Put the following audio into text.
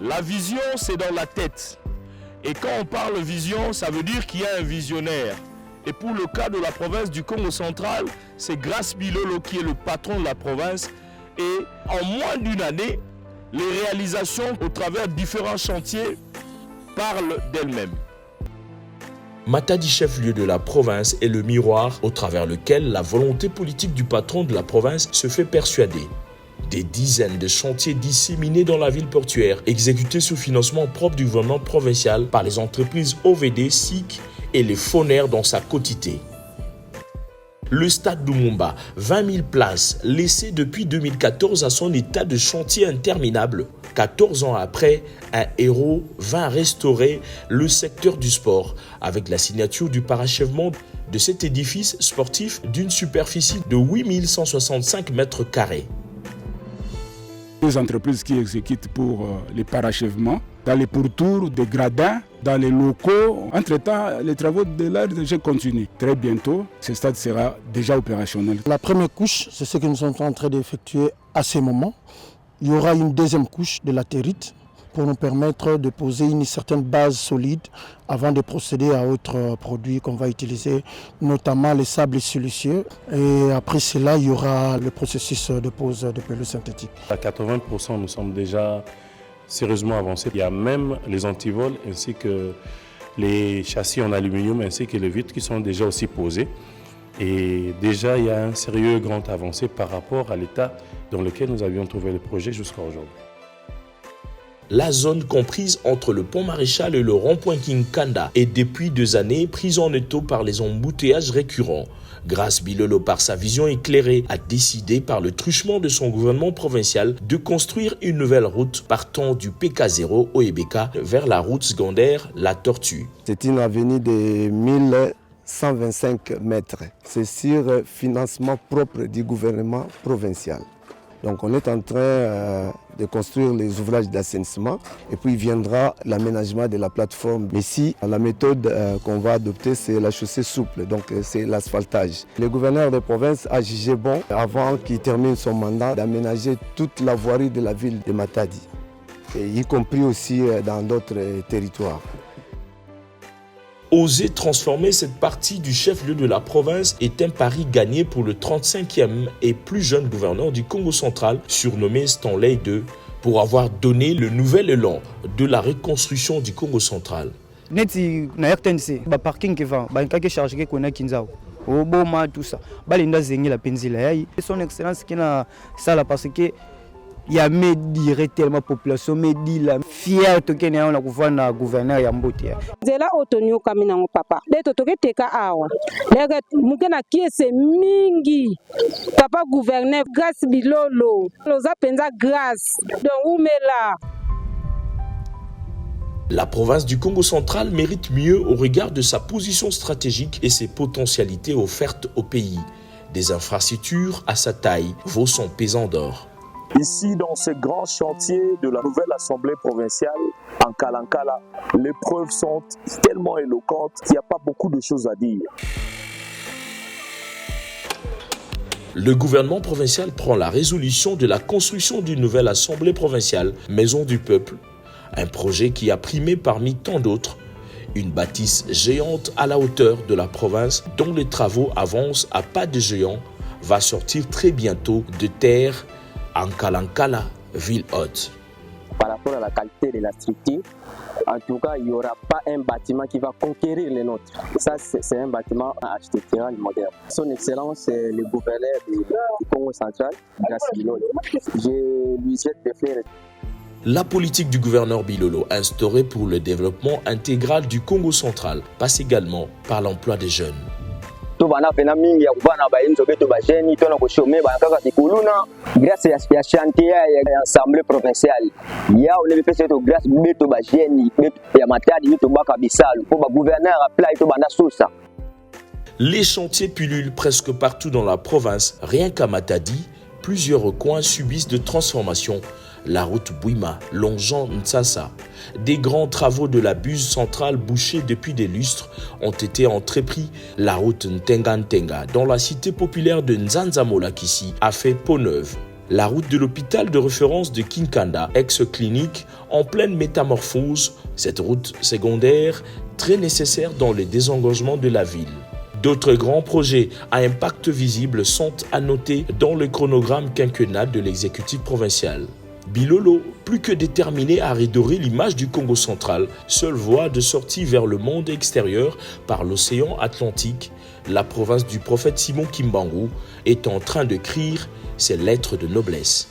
La vision, c'est dans la tête. Et quand on parle vision, ça veut dire qu'il y a un visionnaire. Et pour le cas de la province du Congo central, c'est Grace Bilolo qui est le patron de la province. Et en moins d'une année, les réalisations au travers de différents chantiers parlent d'elles-mêmes. Matadi, chef-lieu de la province, est le miroir au travers lequel la volonté politique du patron de la province se fait persuader. Des dizaines de chantiers disséminés dans la ville portuaire, exécutés sous financement propre du gouvernement provincial par les entreprises OVD, SIC et les Fonaires dans sa quotité. Le stade Lumumba, 20 000 places, laissé depuis 2014 à son état de chantier interminable. 14 ans après, un héros vint restaurer le secteur du sport avec la signature du parachèvement de cet édifice sportif d'une superficie de 8 165 mètres carrés. Les entreprises qui exécutent pour les parachèvements, dans les pourtours des gradins, dans les locaux. Entre-temps, les travaux de l'ARDG continuent. Très bientôt, ce stade sera déjà opérationnel. La première couche, c'est ce que nous sommes en train d'effectuer à ce moment. Il y aura une deuxième couche de latérite pour nous permettre de poser une certaine base solide avant de procéder à autres produits qu'on va utiliser, notamment les sables siliceux. Et après cela, il y aura le processus de pose de pelouse synthétique. À 80%, nous sommes déjà sérieusement avancés. Il y a même les antivols ainsi que les châssis en aluminium ainsi que les vitres qui sont déjà aussi posés. Et déjà, il y a un sérieux grand avancé par rapport à l'état dans lequel nous avions trouvé le projet jusqu'à aujourd'hui. La zone comprise entre le pont Maréchal et le rond-point Kinkanda est depuis 2 années prise en étau par les embouteillages récurrents. Grace Bilolo, par sa vision éclairée, a décidé par le truchement de son gouvernement provincial de construire une nouvelle route partant du PK0 au Ebeka vers la route secondaire La Tortue. C'est une avenue de 1125 mètres. C'est sur financement propre du gouvernement provincial. Donc on est en train de construire les ouvrages d'assainissement et puis viendra l'aménagement de la plateforme. Mais si la méthode qu'on va adopter, c'est la chaussée souple, donc c'est l'asphaltage. Le gouverneur de province a jugé bon, avant qu'il termine son mandat, d'aménager toute la voirie de la ville de Matadi, et y compris aussi dans d'autres territoires. Oser transformer cette partie du chef-lieu de la province est un pari gagné pour le 35e et plus jeune gouverneur du Congo central, surnommé Stanley II, pour avoir donné le nouvel élan de la reconstruction du Congo central. Neti na RTNC, ba parking qui va, ba nkake charge ke kona kinzao. Oboma tout ça. Ba linda zengi la penzila yayi. Son excellence qui na sala parce que il y a médire tellement population médire fier to kenya na kuvana gouverneur ya Mbote zela otonyo kamina ngo papa leto to keteka awa lega mukena kiese mingi papa gouverneur Grace Bilolo loza penza grâce donc umela. La province du Congo central mérite mieux au regard de sa position stratégique et ses potentialités offertes au pays. Des infrastructures à sa taille vaut son pesant d'or. Ici, dans ce grand chantier de la nouvelle assemblée provinciale, en Kalankala, les preuves sont tellement éloquentes qu'il n'y a pas beaucoup de choses à dire. Le gouvernement provincial prend la résolution de la construction d'une nouvelle assemblée provinciale, Maison du Peuple, un projet qui a primé parmi tant d'autres, une bâtisse géante à la hauteur de la province dont les travaux avancent à pas de géant, va sortir très bientôt de terre en Kalankala, ville haute. Par rapport à la qualité de la structure, en tout cas, il n'y aura pas un bâtiment qui va conquérir les nôtres. Ça, c'est un bâtiment architectural moderne. Son Excellence, le gouverneur du Congo central, Grace Bilolo, je lui jette des fleurs. La politique du gouverneur Bilolo, instaurée pour le développement intégral du Congo central, passe également par l'emploi des jeunes. Grâce à la chantier et l'Assemblée provinciale, il y a une grâce à la génie, et à Matadi, pour le gouverneur à Les chantiers pullulent presque partout dans la province. Rien qu'à Matadi, plusieurs coins subissent de transformations. La route Bouima, longeant Ntsasa. Des grands travaux de la buse centrale bouchée depuis des lustres ont été entrepris. La route Ntenga Ntenga, dans la cité populaire de Nzanzamolakissi, a fait peau neuve. La route de l'hôpital de référence de Kinkanda, ex-clinique, en pleine métamorphose, cette route secondaire très nécessaire dans le désengorgement de la ville. D'autres grands projets à impact visible sont à noter dans le chronogramme quinquennal de l'exécutif provincial. Bilolo, plus que déterminé à redorer l'image du Congo central, seule voie de sortie vers le monde extérieur par l'océan Atlantique, la province du prophète Simon Kimbangu est en train de crier ses lettres de noblesse.